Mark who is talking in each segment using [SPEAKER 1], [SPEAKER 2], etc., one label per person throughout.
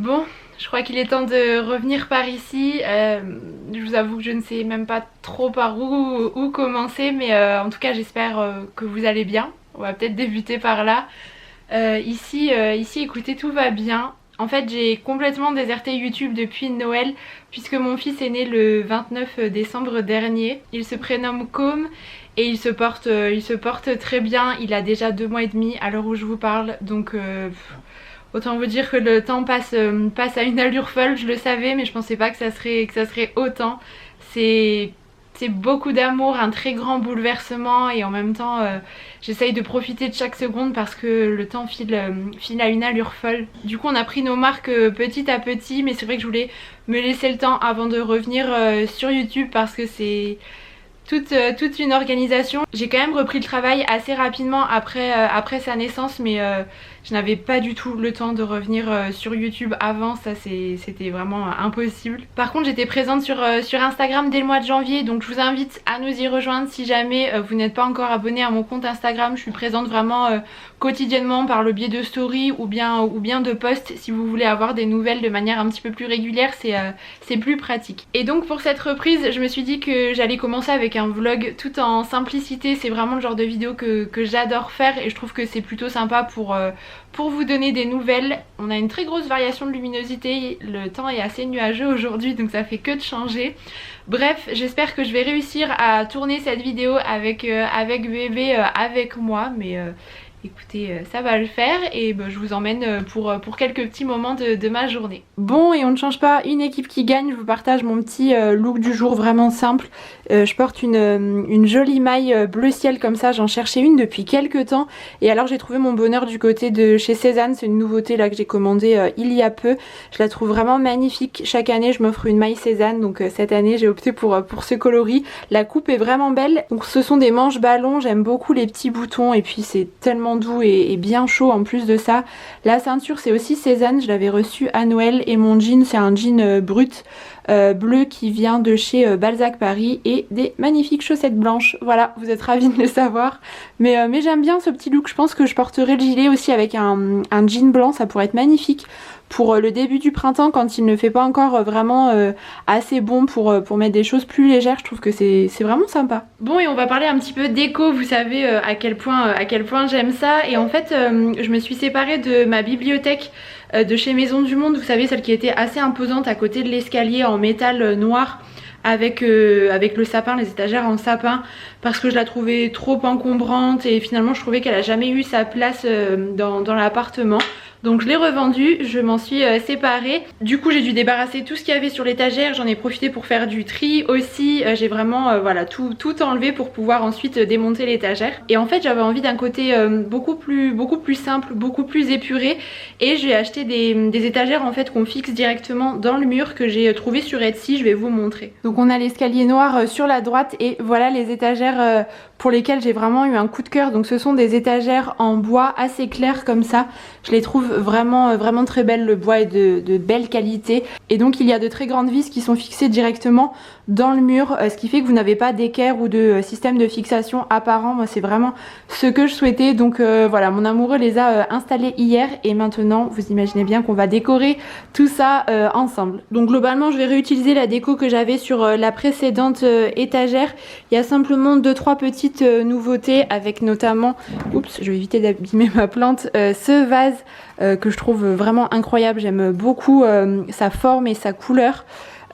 [SPEAKER 1] Bon, je crois qu'il est temps de revenir par ici. Je vous avoue que je ne sais même pas trop par où commencer, mais en tout cas j'espère que vous allez bien. On va peut-être débuter par là. Ici, écoutez, tout va bien. En fait, j'ai complètement déserté YouTube depuis Noël, puisque mon fils est né le 29 décembre dernier. Il se prénomme Com et il se porte très bien. Il a déjà 2 mois et demi à l'heure où je vous parle, donc autant vous dire que le temps passe à une allure folle. Je le savais, mais je pensais pas que ça serait autant. C'est c'est beaucoup d'amour, un très grand bouleversement, et en même temps j'essaye de profiter de chaque seconde parce que le temps file à une allure folle. Du coup on a pris nos marques petit à petit, mais c'est vrai que je voulais me laisser le temps avant de revenir sur YouTube parce que c'est toute une organisation. J'ai quand même repris le travail assez rapidement après sa naissance, mais je n'avais pas du tout le temps de revenir sur YouTube avant, ça c'était vraiment impossible. Par contre j'étais présente sur Instagram dès le mois de janvier, donc je vous invite à nous y rejoindre si jamais vous n'êtes pas encore abonné à mon compte Instagram. Je suis présente vraiment quotidiennement par le biais de stories ou bien de posts. Si vous voulez avoir des nouvelles de manière un petit peu plus régulière, c'est plus pratique. Et donc pour cette reprise, je me suis dit que j'allais commencer avec un vlog tout en simplicité. C'est vraiment le genre de vidéo que j'adore faire et je trouve que c'est plutôt sympa pour vous donner des nouvelles. On a une très grosse variation de luminosité, le temps est assez nuageux aujourd'hui, donc ça fait que de changer. Bref, j'espère que je vais réussir à tourner cette vidéo avec bébé avec moi, mais écoutez, ça va le faire et je vous emmène pour quelques petits moments de ma journée. Bon, et on ne change pas une équipe qui gagne, je vous partage mon petit look du jour vraiment simple. Je porte une jolie maille bleu ciel comme ça, j'en cherchais une depuis quelques temps et alors j'ai trouvé mon bonheur du côté de chez Cézanne. C'est une nouveauté là que j'ai commandée il y a peu. Je la trouve vraiment magnifique. Chaque année je m'offre une maille Cézanne, donc cette année j'ai opté pour ce coloris. La coupe est vraiment belle, donc ce sont des manches ballons, j'aime beaucoup les petits boutons et puis c'est tellement doux et bien chaud en plus de ça. La ceinture c'est aussi Cézanne, je l'avais reçue à Noël, et mon jean c'est un jean brut bleu qui vient de chez Balzac Paris, et des magnifiques chaussettes blanches. Voilà, vous êtes ravis de le savoir, mais j'aime bien ce petit look. Je pense que je porterai le gilet aussi avec un jean blanc, ça pourrait être magnifique pour le début du printemps quand il ne fait pas encore vraiment assez bon pour mettre des choses plus légères. Je trouve que c'est vraiment sympa. Bon, et on va parler un petit peu déco. Vous savez à quel point j'aime ça, et en fait je me suis séparée de ma bibliothèque de chez Maison du Monde, vous savez, celle qui était assez imposante à côté de l'escalier en métal noir avec le sapin, les étagères en sapin, parce que je la trouvais trop encombrante et finalement je trouvais qu'elle a jamais eu sa place dans l'appartement. Donc je l'ai revendue, je m'en suis séparée. Du coup j'ai dû débarrasser tout ce qu'il y avait sur l'étagère, j'en ai profité pour faire du tri aussi. J'ai vraiment voilà, tout enlevé pour pouvoir ensuite démonter l'étagère. Et en fait j'avais envie d'un côté beaucoup plus simple, beaucoup plus épuré, et j'ai acheté des étagères en fait qu'on fixe directement dans le mur, que j'ai trouvé sur Etsy, je vais vous montrer. Donc on a l'escalier noir sur la droite, et voilà les étagères pour lesquelles j'ai vraiment eu un coup de cœur. Donc ce sont des étagères en bois assez clair comme ça, je les trouve vraiment très belles. Le bois est de belle qualité, et donc il y a de très grandes vis qui sont fixées directement dans le mur, ce qui fait que vous n'avez pas d'équerre ou de système de fixation apparent. Moi c'est vraiment ce que je souhaitais, donc voilà, mon amoureux les a installés hier, et maintenant vous imaginez bien qu'on va décorer tout ça ensemble. Donc globalement je vais réutiliser la déco que j'avais sur la précédente étagère. Il y a simplement 2-3 petites nouveautés, avec notamment, oups, je vais éviter d'abîmer ma plante, ce vase que je trouve vraiment incroyable. J'aime beaucoup sa forme et sa couleur,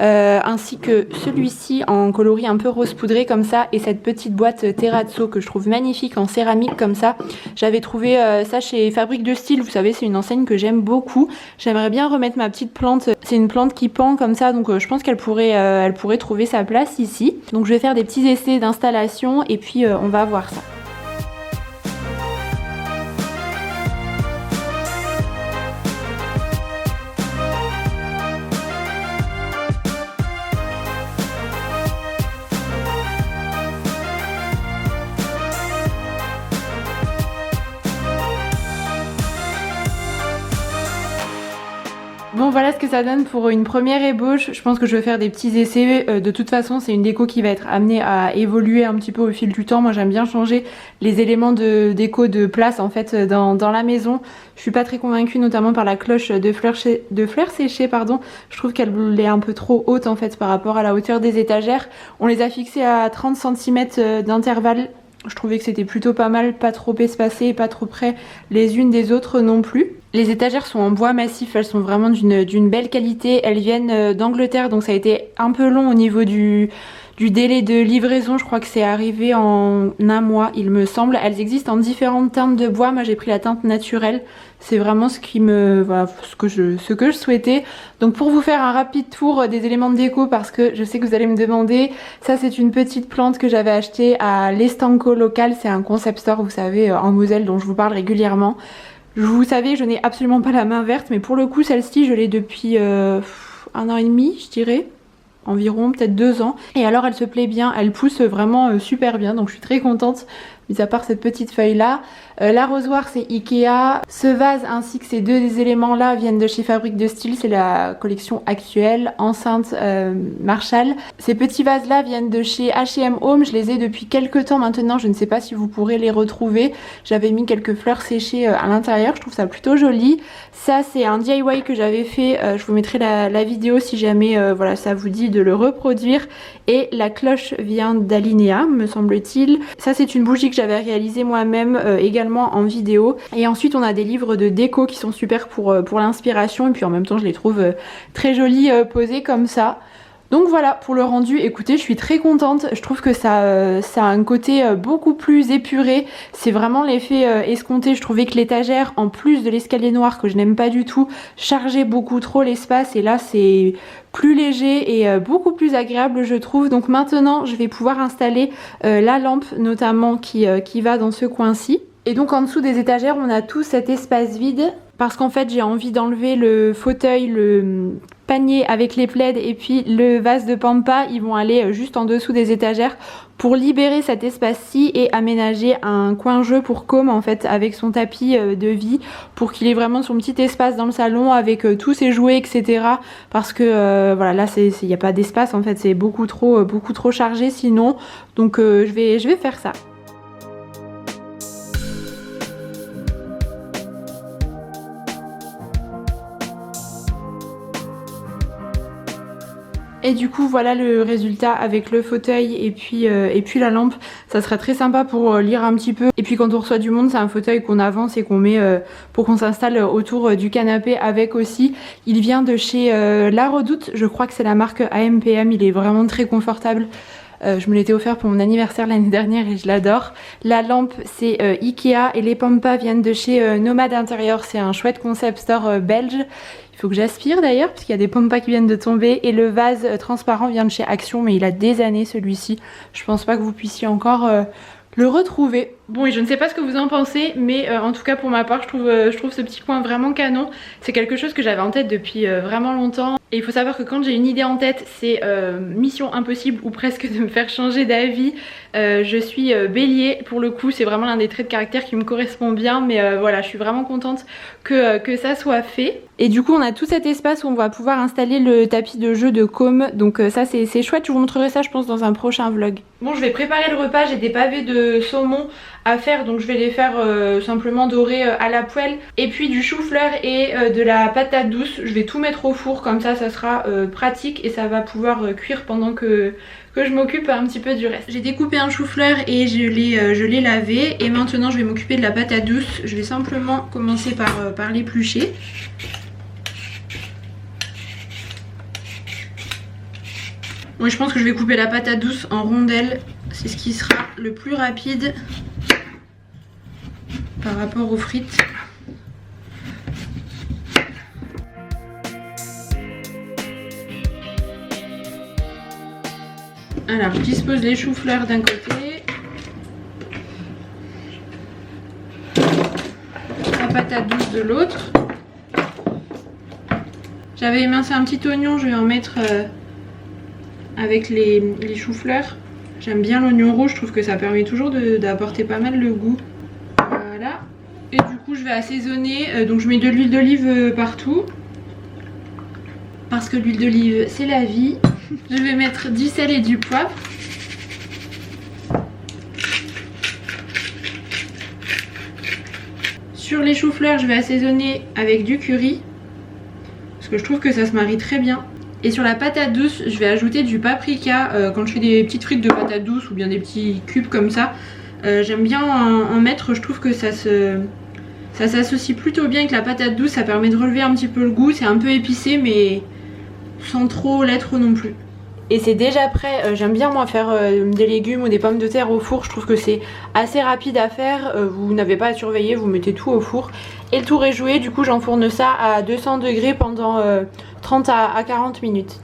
[SPEAKER 1] ainsi que celui-ci en coloris un peu rose poudré comme ça, et cette petite boîte terrazzo que je trouve magnifique en céramique comme ça. J'avais trouvé ça chez Fabrique de Style, vous savez, c'est une enseigne que j'aime beaucoup. J'aimerais bien remettre ma petite plante, c'est une plante qui pend comme ça, donc je pense qu'elle pourrait trouver sa place ici. Donc je vais faire des petits essais d'installation et puis on va voir ça. Bon voilà ce que ça donne pour une première ébauche. Je pense que je vais faire des petits essais. De toute façon c'est une déco qui va être amenée à évoluer un petit peu au fil du temps. Moi j'aime bien changer les éléments de déco de place en fait dans la maison. Je suis pas très convaincue notamment par la cloche de fleurs séchées pardon. Je trouve qu'elle est un peu trop haute en fait par rapport à la hauteur des étagères. On les a fixées à 30 cm d'intervalle. Je trouvais que c'était plutôt pas mal, pas trop espacé, pas trop près les unes des autres non plus. Les étagères sont en bois massif, elles sont vraiment d'une belle qualité. Elles viennent d'Angleterre, donc ça a été un peu long au niveau du délai de livraison. Je crois que c'est arrivé en un mois, il me semble. Elles existent en différentes teintes de bois. Moi j'ai pris la teinte naturelle. C'est vraiment ce qui me, voilà, ce que je souhaitais. Donc pour vous faire un rapide tour des éléments de déco, parce que je sais que vous allez me demander, ça c'est une petite plante que j'avais achetée à l'Estanco local. C'est un concept store, vous savez, en Moselle, dont je vous parle régulièrement. Vous savez, je n'ai absolument pas la main verte, mais pour le coup celle-ci je l'ai depuis 1 an et demi je dirais. Environ peut-être 2 ans, et alors elle se plaît bien, elle pousse vraiment super bien, donc je suis très contente, mis à part cette petite feuille là. L'arrosoir c'est Ikea, ce vase ainsi que ces deux éléments là viennent de chez Fabrique de Style, c'est la collection actuelle, enceinte Marshall. Ces petits vases là viennent de chez H&M Home, je les ai depuis quelques temps maintenant, je ne sais pas si vous pourrez les retrouver. J'avais mis quelques fleurs séchées à l'intérieur, je trouve ça plutôt joli. Ça c'est un DIY que j'avais fait, je vous mettrai la vidéo si jamais voilà, ça vous dit de le reproduire. Et la cloche vient d'Alinea me semble-t-il. Ça c'est une bougie que j'avais réalisée moi-même également en vidéo. Et ensuite on a des livres de déco qui sont super pour l'inspiration, et puis en même temps je les trouve très jolis posés comme ça. Donc voilà pour le rendu. Écoutez, je suis très contente, je trouve que ça a un côté beaucoup plus épuré, c'est vraiment l'effet escompté. Je trouvais que l'étagère, en plus de l'escalier noir que je n'aime pas du tout, chargeait beaucoup trop l'espace, et là c'est plus léger et beaucoup plus agréable je trouve. Donc maintenant je vais pouvoir installer la lampe notamment qui va dans ce coin-ci. Et donc en dessous des étagères on a tout cet espace vide, parce qu'en fait j'ai envie d'enlever le fauteuil, le panier avec les plaids et puis le vase de pampa, ils vont aller juste en dessous des étagères pour libérer cet espace-ci et aménager un coin jeu pour Com en fait, avec son tapis de vie, pour qu'il ait vraiment son petit espace dans le salon avec tous ses jouets etc. Parce que voilà, là il n'y a pas d'espace en fait, c'est beaucoup trop chargé sinon. Donc je vais faire ça. Et du coup voilà le résultat avec le fauteuil et puis la lampe. Ça sera très sympa pour lire un petit peu. Et puis quand on reçoit du monde, c'est un fauteuil qu'on avance et qu'on met pour qu'on s'installe autour du canapé avec aussi. Il vient de chez La Redoute, je crois que c'est la marque AMPM, il est vraiment très confortable. Je me l'étais offert pour mon anniversaire l'année dernière et je l'adore. La lampe c'est Ikea, et les pampas viennent de chez Nomade Intérieur, c'est un chouette concept store belge. Il faut que j'aspire d'ailleurs parce qu'il y a des pampas qui viennent de tomber. Et le vase transparent vient de chez Action, mais il a des années celui-ci. Je pense pas que vous puissiez encore le retrouver. Bon, et je ne sais pas ce que vous en pensez, mais en tout cas pour ma part je trouve ce petit coin vraiment canon. C'est quelque chose que j'avais en tête depuis vraiment longtemps. Et il faut savoir que quand j'ai une idée en tête, c'est mission impossible ou presque de me faire changer d'avis. Je suis bélier pour le coup, c'est vraiment l'un des traits de caractère qui me correspond bien. Mais voilà, je suis vraiment contente que ça soit fait. Et du coup on a tout cet espace où on va pouvoir installer le tapis de jeu de Com. Donc ça c'est chouette, je vous montrerai ça je pense dans un prochain vlog. Bon, je vais préparer le repas, j'ai des pavés de saumon à faire, donc je vais les faire simplement dorer à la poêle. Et puis du chou-fleur et de la patate douce, je vais tout mettre au four, comme ça sera pratique et ça va pouvoir cuire pendant que je m'occupe un petit peu du reste. J'ai découpé un chou-fleur et je l'ai lavé, et maintenant je vais m'occuper de la patate douce. Je vais simplement commencer par l'éplucher. Moi je pense que je vais couper la patate douce en rondelles, c'est ce qui sera le plus rapide par rapport aux frites. Alors je dispose les choux-fleurs d'un côté, la patate douce de l'autre. J'avais émincé un petit oignon, je vais en mettre avec les choux-fleurs. J'aime bien l'oignon rouge, je trouve que ça permet toujours d'apporter pas mal le goût. Voilà. Et du coup je vais assaisonner, donc je mets de l'huile d'olive partout. parce que l'huile d'olive c'est la vie. Je vais mettre du sel et du poivre. Sur les choux-fleurs, je vais assaisonner avec du curry parce que je trouve que ça se marie très bien. Et sur la patate douce, je vais ajouter du paprika quand je fais des petites frites de patates douces ou bien des petits cubes comme ça. J'aime bien en mettre, je trouve que ça s'associe plutôt bien avec la patate douce, ça permet de relever un petit peu le goût, c'est un peu épicé mais sans trop l'être non plus. Et c'est déjà prêt, j'aime bien moi faire des légumes ou des pommes de terre au four, je trouve que c'est assez rapide à faire, vous n'avez pas à surveiller, vous mettez tout au four et le tour est joué, du coup j'enfourne ça à 200 degrés pendant 30 à 40 minutes.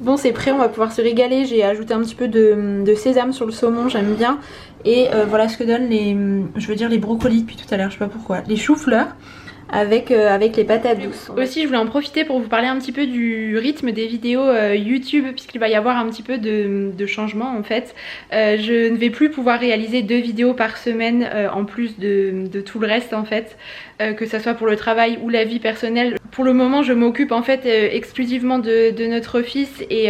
[SPEAKER 1] Bon c'est prêt, on va pouvoir se régaler, j'ai ajouté un petit peu de sésame sur le saumon, j'aime bien. Et voilà ce que donnent les brocolis depuis tout à l'heure, je sais pas pourquoi, les choux-fleurs avec les patates douces. Aussi je voulais en profiter pour vous parler un petit peu du rythme des vidéos YouTube, puisqu'il va y avoir un petit peu de changement en fait. Je ne vais plus pouvoir réaliser 2 vidéos par semaine en plus de tout le reste en fait, que ça soit pour le travail ou la vie personnelle. Pour le moment je m'occupe en fait exclusivement de notre fils et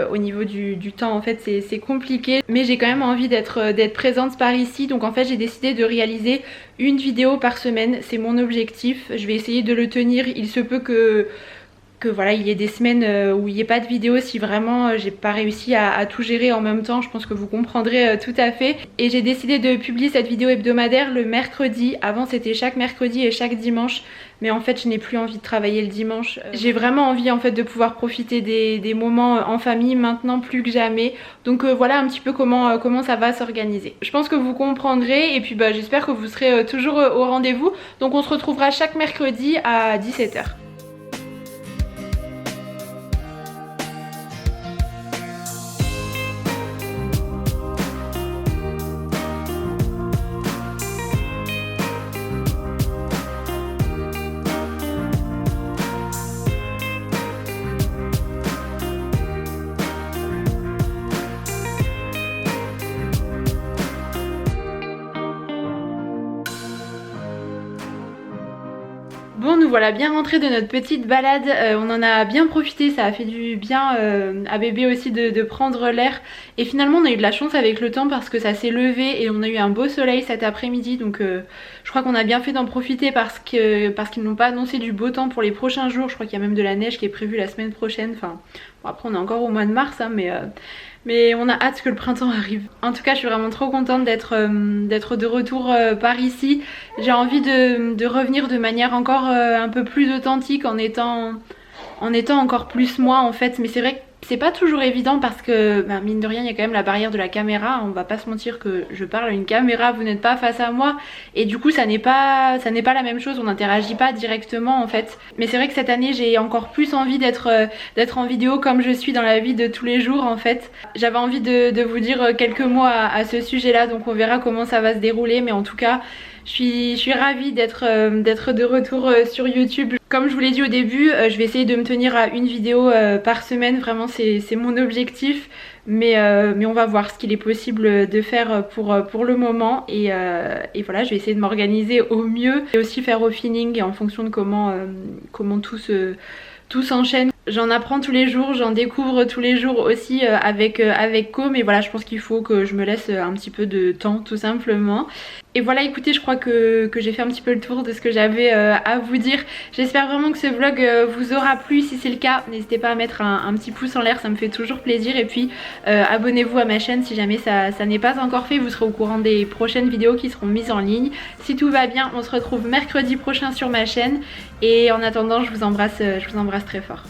[SPEAKER 1] au niveau du temps en fait c'est compliqué, mais j'ai quand même envie d'être présente par ici, donc en fait j'ai décidé de réaliser une vidéo par semaine, c'est mon objectif. Je vais essayer de le tenir, il se peut que voilà il y ait des semaines où il n'y ait pas de vidéo si vraiment j'ai pas réussi à tout gérer en même temps, je pense que vous comprendrez tout à fait. Et j'ai décidé de publier cette vidéo hebdomadaire le mercredi. Avant c'était chaque mercredi et chaque dimanche, mais en fait je n'ai plus envie de travailler le dimanche. J'ai vraiment envie en fait de pouvoir profiter des moments en famille maintenant plus que jamais. Donc voilà un petit peu comment ça va s'organiser. Je pense que vous comprendrez et puis bah, j'espère que vous serez toujours au rendez-vous. Donc on se retrouvera chaque mercredi à 17 h. Bon, nous voilà bien rentrés de notre petite balade, on en a bien profité, ça a fait du bien à bébé aussi de prendre l'air. Et finalement on a eu de la chance avec le temps parce que ça s'est levé et on a eu un beau soleil cet après-midi. Donc je crois qu'on a bien fait d'en profiter parce qu'ils n'ont pas annoncé du beau temps pour les prochains jours. Je crois qu'il y a même de la neige qui est prévue la semaine prochaine. Enfin bon, après on est encore au mois de mars hein, mais on a hâte que le printemps arrive. En tout cas je suis vraiment trop contente d'être de retour par ici. J'ai envie de revenir de manière encore un peu plus authentique en étant encore plus moi en fait. Mais c'est vrai que c'est pas toujours évident parce que bah, mine de rien il y a quand même la barrière de la caméra. On va pas se mentir que je parle à une caméra, vous n'êtes pas face à moi. Et du coup ça n'est pas la même chose, on n'interagit pas directement en fait. Mais c'est vrai que cette année j'ai encore plus envie d'être en vidéo comme je suis dans la vie de tous les jours en fait. J'avais envie de vous dire quelques mots à ce sujet là, donc on verra comment ça va se dérouler. Mais en tout cas je suis ravie d'être de retour sur YouTube. Comme je vous l'ai dit au début, je vais essayer de me tenir à une vidéo par semaine, vraiment c'est mon objectif. Mais on va voir ce qu'il est possible de faire pour le moment et voilà, je vais essayer de m'organiser au mieux et aussi faire au feeling et en fonction de comment tout s'enchaîne. J'en apprends tous les jours, j'en découvre tous les jours aussi avec Co, mais voilà je pense qu'il faut que je me laisse un petit peu de temps tout simplement. Et voilà, écoutez, je crois que j'ai fait un petit peu le tour de ce que j'avais à vous dire. J'espère vraiment que ce vlog vous aura plu. Si c'est le cas, n'hésitez pas à mettre un petit pouce en l'air, ça me fait toujours plaisir. Et puis abonnez-vous à ma chaîne si jamais ça n'est pas encore fait, vous serez au courant des prochaines vidéos qui seront mises en ligne. Si tout va bien, on se retrouve mercredi prochain sur ma chaîne. Et en attendant, je vous embrasse très fort.